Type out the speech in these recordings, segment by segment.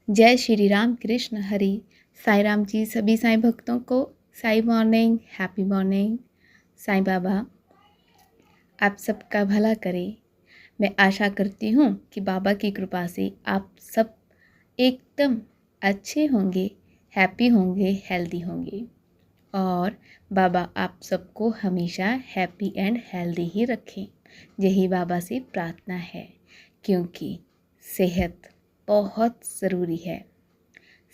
जय श्री राम कृष्ण हरि। साईं राम जी सभी साईं भक्तों को Sai morning, happy morning. Sai Baba आप सबका भला करें। मैं आशा करती हूँ कि बाबा की कृपा से आप सब एकदम अच्छे होंगे, हैप्पी होंगे, हेल्दी होंगे और बाबा आप सबको हमेशा हैप्पी एंड हेल्दी ही रखें। यही बाबा से प्रार्थना है, क्योंकि सेहत बहुत ज़रूरी है।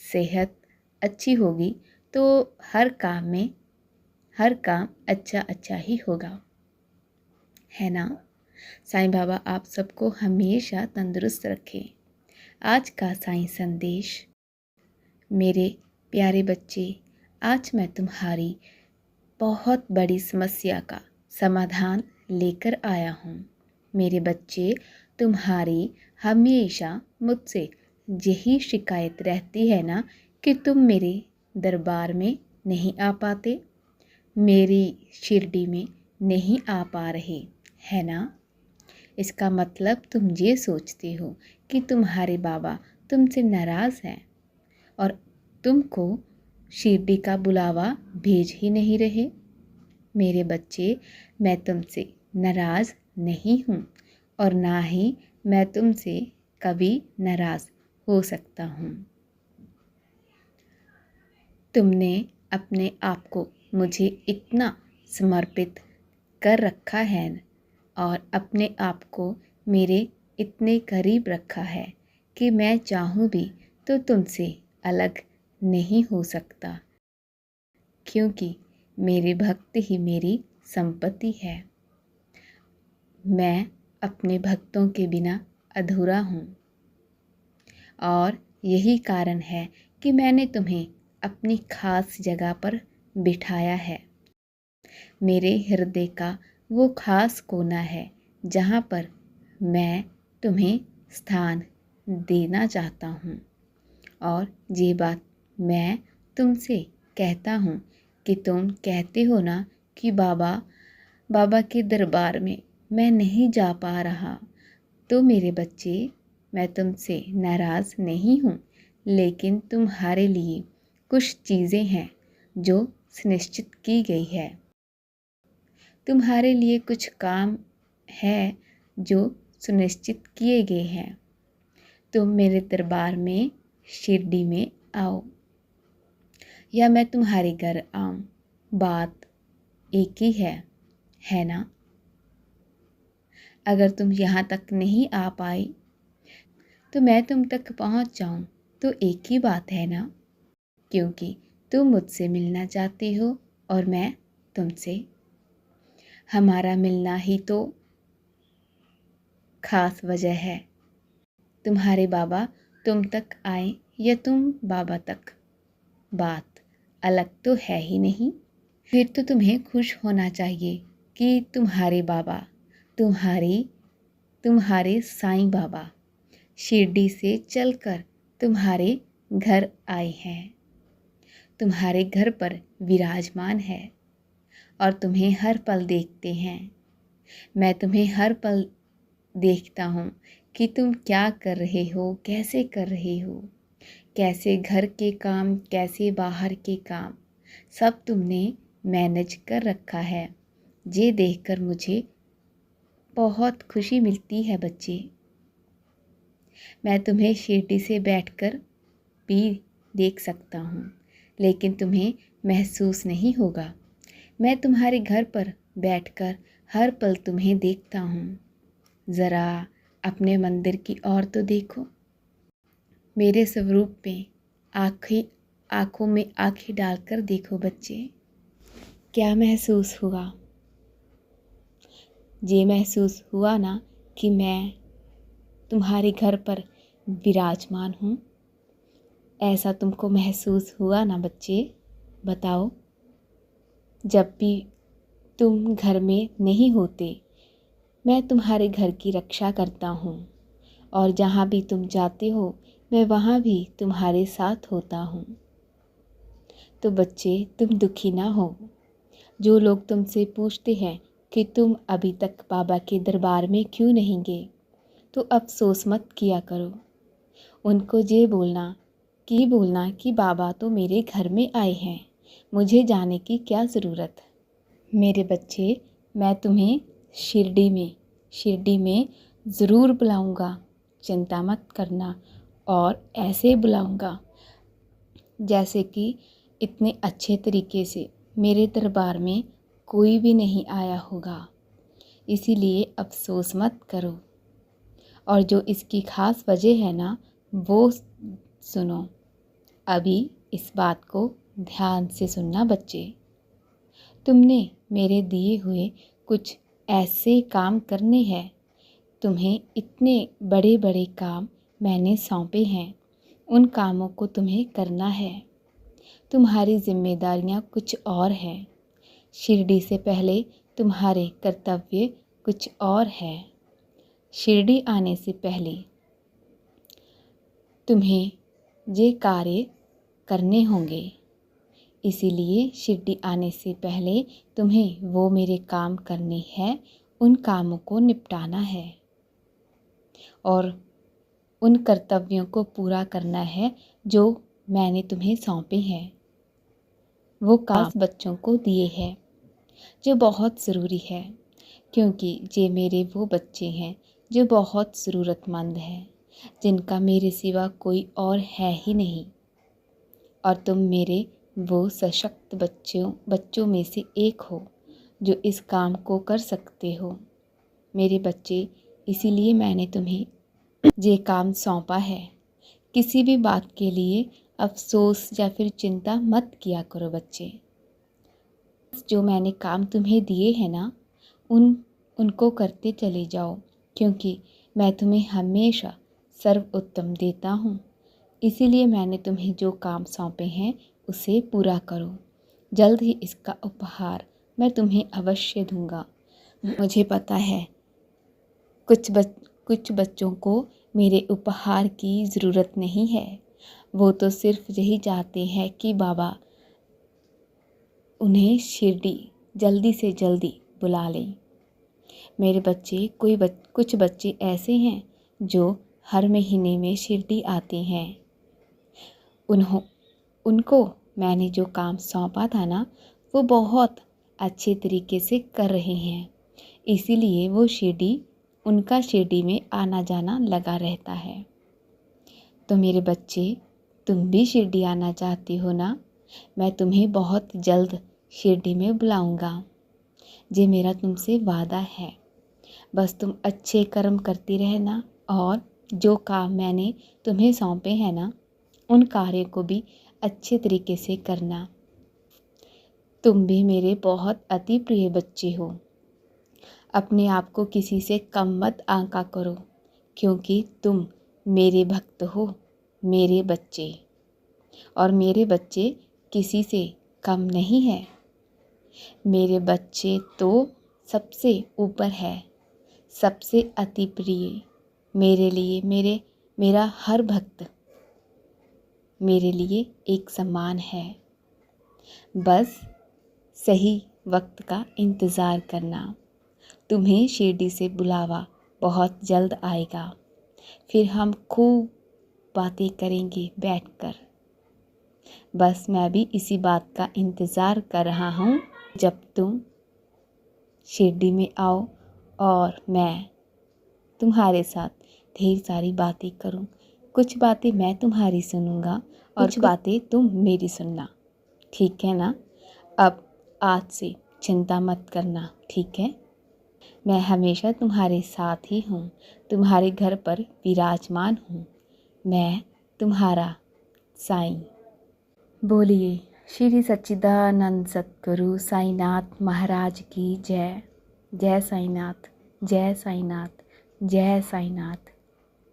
सेहत अच्छी होगी तो हर काम अच्छा अच्छा ही होगा, है ना। साईं बाबा आप सबको हमेशा तंदुरुस्त रखें। आज का साईं संदेश। मेरे प्यारे बच्चे, आज मैं तुम्हारी बहुत बड़ी समस्या का समाधान लेकर आया हूँ। मेरे बच्चे, तुम्हारी हमेशा मुझसे यही शिकायत रहती है ना कि तुम मेरे दरबार में नहीं आ पाते, मेरी शिरडी में नहीं आ पा रहे, है ना। इसका मतलब तुम ये सोचते हो कि तुम्हारे बाबा तुमसे नाराज़ हैं और तुमको शिरडी का बुलावा भेज ही नहीं रहे। मेरे बच्चे, मैं तुमसे नाराज़ नहीं हूँ और ना ही मैं तुमसे कभी नाराज़ हो सकता हूँ। तुमने अपने आप को मुझे इतना समर्पित कर रखा है और अपने आप को मेरे इतने करीब रखा है कि मैं चाहूँ भी तो तुमसे अलग नहीं हो सकता, क्योंकि मेरे भक्त ही मेरी संपत्ति है। मैं अपने भक्तों के बिना अधूरा हूँ और यही कारण है कि मैंने तुम्हें अपनी खास जगह पर बिठाया है। मेरे हृदय का वो खास कोना है जहाँ पर मैं तुम्हें स्थान देना चाहता हूँ। और ये बात मैं तुमसे कहता हूँ कि तुम कहते हो ना कि बाबा के दरबार में मैं नहीं जा पा रहा। तो मेरे बच्चे, मैं तुमसे नाराज़ नहीं हूँ, लेकिन तुम्हारे लिए कुछ चीज़ें हैं जो सुनिश्चित की गई है। तुम्हारे लिए कुछ काम है जो सुनिश्चित किए गए हैं। तुम मेरे दरबार में शिरडी में आओ या मैं तुम्हारे घर आऊँ, बात एक ही है ना। अगर तुम यहाँ तक नहीं आ पाए तो मैं तुम तक पहुँच जाऊँ तो एक ही बात है ना, क्योंकि तुम मुझसे मिलना चाहते हो और मैं तुमसे। हमारा मिलना ही तो खास वजह है। तुम्हारे बाबा तुम तक आए या तुम बाबा तक, बात अलग तो है ही नहीं। फिर तो तुम्हें खुश होना चाहिए कि तुम्हारे बाबा, तुम्हारे साईं बाबा शिरडी से चलकर तुम्हारे घर आए हैं, तुम्हारे घर पर विराजमान है और तुम्हें हर पल देखते हैं। मैं तुम्हें हर पल देखता हूँ कि तुम क्या कर रहे हो, कैसे कर रहे हो, कैसे घर के काम, कैसे बाहर के काम, सब तुमने मैनेज कर रखा है। ये देखकर मुझे बहुत खुशी मिलती है बच्चे। मैं तुम्हें शिरडी से बैठकर भी देख सकता हूँ, लेकिन तुम्हें महसूस नहीं होगा। मैं तुम्हारे घर पर बैठकर हर पल तुम्हें देखता हूँ। ज़रा अपने मंदिर की ओर तो देखो। मेरे स्वरूप में आँखों में आँखें डालकर देखो बच्चे। क्या महसूस हुआ? ये महसूस हुआ ना कि मैं तुम्हारे घर पर विराजमान हूँ? ऐसा तुमको महसूस हुआ ना बच्चे? बताओ। जब भी तुम घर में नहीं होते, मैं तुम्हारे घर की रक्षा करता हूँ और जहाँ भी तुम जाते हो मैं वहाँ भी तुम्हारे साथ होता हूँ। तो बच्चे, तुम दुखी ना हो। जो लोग तुमसे पूछते हैं कि तुम अभी तक बाबा के दरबार में क्यों नहीं गए, तो अफसोस मत किया करो। उनको ये बोलना कि बाबा तो मेरे घर में आए हैं, मुझे जाने की क्या ज़रूरत। मेरे बच्चे, मैं तुम्हें शिरडी में ज़रूर बुलाऊंगा, चिंता मत करना। और ऐसे बुलाऊंगा जैसे कि इतने अच्छे तरीके से मेरे दरबार में कोई भी नहीं आया होगा। इसीलिए अफसोस मत करो। और जो इसकी ख़ास वजह है ना, वो सुनो। अभी इस बात को ध्यान से सुनना बच्चे। तुमने मेरे दिए हुए कुछ ऐसे काम करने हैं। तुम्हें इतने बड़े बड़े काम मैंने सौंपे हैं, उन कामों को तुम्हें करना है। तुम्हारी जिम्मेदारियां कुछ और हैं। शिरडी से पहले तुम्हारे कर्तव्य कुछ और है। शिरडी आने से पहले तुम्हें ये कार्य करने होंगे। इसीलिए शिरडी आने से पहले तुम्हें वो मेरे काम करने हैं, उन कामों को निपटाना है और उन कर्तव्यों को पूरा करना है जो मैंने तुम्हें सौंपे हैं। वो काम बच्चों को दिए हैं जो बहुत ज़रूरी है, क्योंकि ये मेरे वो बच्चे हैं जो बहुत ज़रूरतमंद हैं, जिनका मेरे सिवा कोई और है ही नहीं। और तुम मेरे वो सशक्त बच्चों में से एक हो जो इस काम को कर सकते हो। मेरे बच्चे, इसीलिए मैंने तुम्हें ये काम सौंपा है। किसी भी बात के लिए अफसोस या फिर चिंता मत किया करो बच्चे। जो मैंने काम तुम्हें दिए हैं ना, उनको करते चले जाओ, क्योंकि मैं तुम्हें हमेशा सर्वोत्तम देता हूँ। इसीलिए मैंने तुम्हें जो काम सौंपे हैं उसे पूरा करो। जल्द ही इसका उपहार मैं तुम्हें अवश्य दूंगा। मुझे पता है कुछ बच्चों को मेरे उपहार की ज़रूरत नहीं है। वो तो सिर्फ यही चाहते हैं कि बाबा उन्हें शिरडी जल्दी से जल्दी बुला लें। मेरे बच्चे, कुछ बच्चे ऐसे हैं जो हर महीने में शिरडी आते हैं। उनको मैंने जो काम सौंपा था ना, वो बहुत अच्छे तरीके से कर रहे हैं। इसीलिए उनका शिरडी में आना जाना लगा रहता है। तो मेरे बच्चे, तुम भी शिरडी आना चाहती हो ना? मैं तुम्हें बहुत जल्द शिरडी में बुलाऊंगा। ये मेरा तुमसे वादा है। बस तुम अच्छे कर्म करती रहना और जो काम मैंने तुम्हें सौंपे हैं ना, उन कार्य को भी अच्छे तरीके से करना। तुम भी मेरे बहुत अति प्रिय बच्चे हो। अपने आप को किसी से कम मत आंका करो, क्योंकि तुम मेरे भक्त हो, मेरे बच्चे। और मेरे बच्चे किसी से कम नहीं है। मेरे बच्चे तो सबसे ऊपर है, सबसे अति प्रिय। मेरे लिए मेरा हर भक्त मेरे लिए एक समान है। बस सही वक्त का इंतज़ार करना। तुम्हें शिरडी से बुलावा बहुत जल्द आएगा। फिर हम खूब बातें करेंगे बैठकर। बस मैं भी इसी बात का इंतज़ार कर रहा हूँ जब तुम शिरडी में आओ और मैं तुम्हारे साथ ढेर सारी बातें करूँ। कुछ बातें मैं तुम्हारी सुनूँगा और कुछ बातें तुम मेरी सुनना। ठीक है ना? अब आज से चिंता मत करना, ठीक है? मैं हमेशा तुम्हारे साथ ही हूँ, तुम्हारे घर पर विराजमान हूँ। मैं तुम्हारा साईं। बोलिए श्री सच्चिदानंद सद्गुरु साईनाथ महाराज की जय। जय साईनाथ, जय साईनाथ, जय साईनाथ।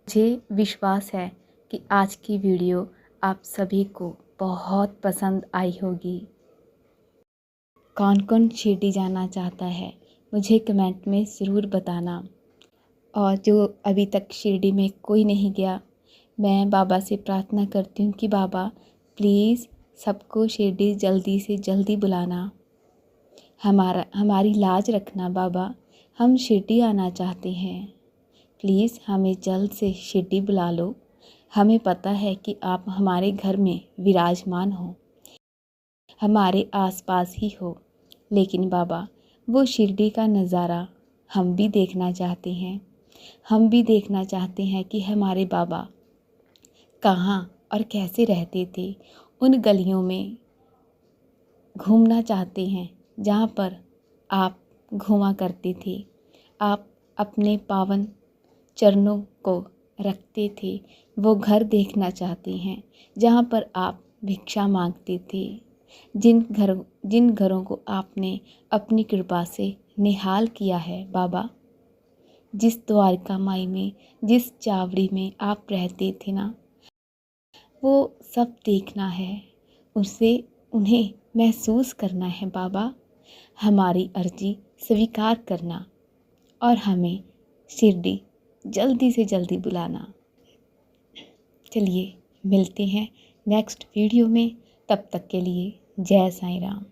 मुझे विश्वास है कि आज की वीडियो आप सभी को बहुत पसंद आई होगी। कौन कौन शिरडी जाना चाहता है मुझे कमेंट में ज़रूर बताना। और जो अभी तक शिरडी में कोई नहीं गया, मैं बाबा से प्रार्थना करती हूँ कि बाबा प्लीज़ सबको शिरडी जल्दी से जल्दी बुलाना। हमारी लाज रखना बाबा, हम शिरडी आना चाहते हैं। प्लीज़ हमें जल्द से शिरडी बुला लो। हमें पता है कि आप हमारे घर में विराजमान हो, हमारे आसपास ही हो, लेकिन बाबा वो शिरडी का नज़ारा हम भी देखना चाहते हैं। हम भी देखना चाहते हैं कि हमारे बाबा कहाँ और कैसे रहते थे। उन गलियों में घूमना चाहते हैं जहाँ पर आप घूमा करते थे। आप अपने पावन चरणों को रखते थे। वो घर देखना चाहते हैं जहाँ पर आप भिक्षा मांगते थे। जिन घरों को आपने अपनी कृपा से निहाल किया है बाबा, जिस द्वारका माई में, जिस चावड़ी में आप रहते थे ना, वो सब देखना है, उन्हें महसूस करना है बाबा। हमारी अर्जी स्वीकार करना और हमें शिरडी जल्दी से जल्दी बुलाना। चलिए मिलते हैं नेक्स्ट वीडियो में, तब तक के लिए जय साईं राम।